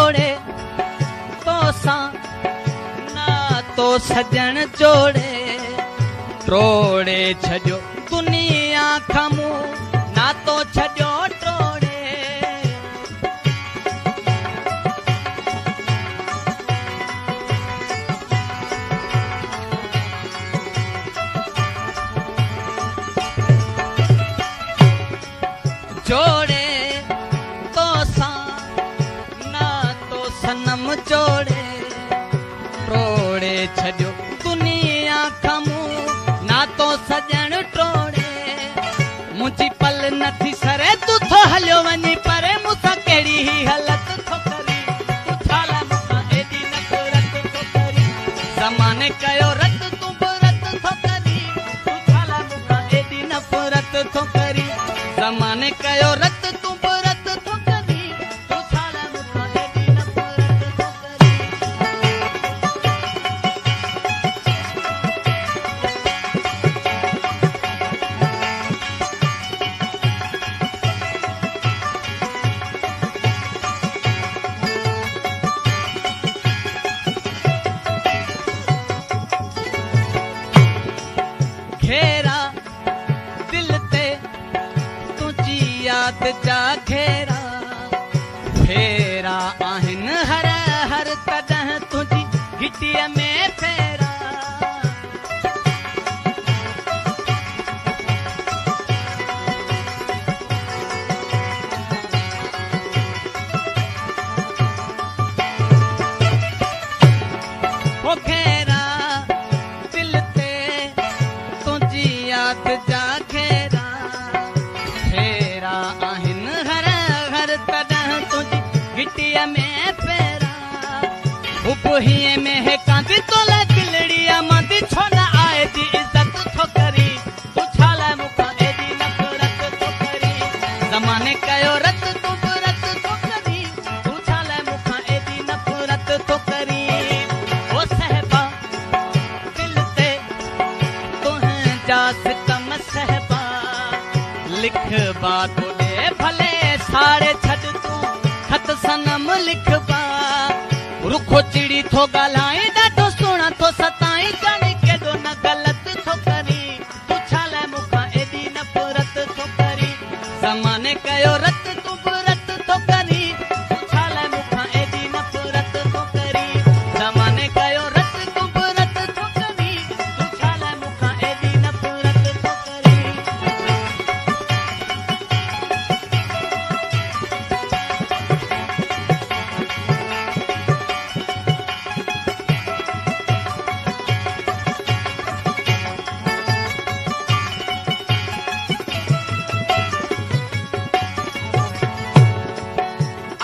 जोड़े तो सा ना तो सजन जोड़े ट्रोड़े छजो दुनिया खमू ना तो छजो ट्रोड़े जोड़े तो सा ना तो सनम जोड़े ट्रोड़े छजो दुनिया खमू ना तो सजन ट्रोड़े मुझी पल नथी सरे तू थो हलियो वनी परे मुसा केड़ी ही हालत थो करी तू छाला मुसा एडी नफरत थो करी ज़माने कयो रत तू बरत थो करी तू छाला मुसा एडी नफरत थो करी ज़माने कयो रत तू बरत थो करी तू छाला मुसा एडी नफरत थो करी घेरा दिल ते तुझी याद जा घेरा फेरा आहिन हर हर कदह तुझी घिटीअ में फेरा ओ घेरा दिल ते तुझी याद जा घेरा फेरा आहिन हर हर कदह तुझी घिटीअ में फेरा उपहीअ में है कांदी तोला दिलड़िया मांदी छो न आए जी इज्जत थो करी तू छाला मुखा एडी नफरत थो करी ज़माने कयो रत तू बरत थो करी तू छाला मुखा एडी नफरत थो करी ओ सहबा दिल ते तुंहिंजा सितम सहबा लिखबा तोॾे भले साड़े छॾ तूं खत सनम लिखबा रुखो चिड़ी थो ॻाल्हाए ॾाढो सुहिणा थो सताई ॼाणे केॾो न ग़लति थो करी तू छाला मुखां एॾी नफ़रत थो करी ज़माने कयो रत तू बरत थो करी तू छाला मुखां एॾी नफ़रत थो करी ज़माने कयो रत तू बरत थो करी तू छाला मुखां एॾी नफ़रत थो करी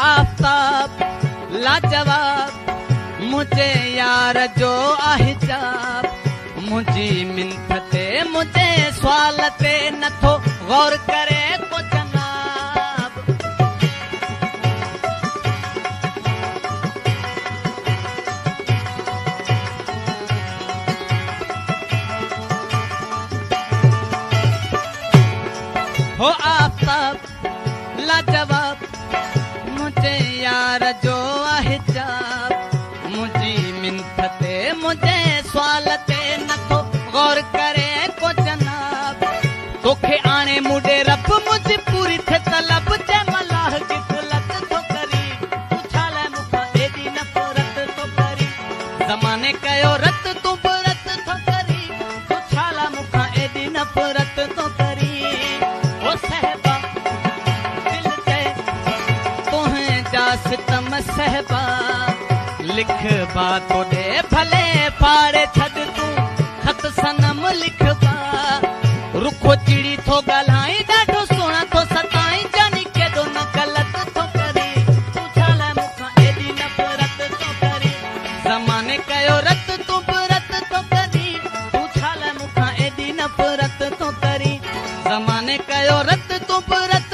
आफ़ताब लाजवाब मुझे यार जो अहिजाब मुझी मिंथ ते मुझे सवाल ते नथो गौर करे को जनाब हो आफ़ताब लाजवाब मुझे यार जो अहिजाब मुझी मिंथ ते मुझे सवाल ते नथो गौर करे को जनाब तोखे आणे मुडे रब मुझी पूरी थे तलब जे मलाह की गुलत थो करी तू छाला मुखां एडी नफ़रत थो करी ज़माने कयो रत तू बरत थो करी तू छाला मुखां एडी नफ़रत थो करी ओ सहबा दिल ते तुंहिंजा सितम सहबा लिखबा तोॾे भले फाड़े छॾ तूं खत सनम लिखबा रुखो चिड़ी थो ॻाल्हाए ॾाढो सुहिणा थो सताई ॼाणी केॾो न ग़लति थो करी तू छाला मुखां एॾी नफ़रत थो करी ज़माने कयो रत तू बरत थो करी तू छाला मुखां एॾी नफ़रत थो करी ज़माने कयो रत तू बरत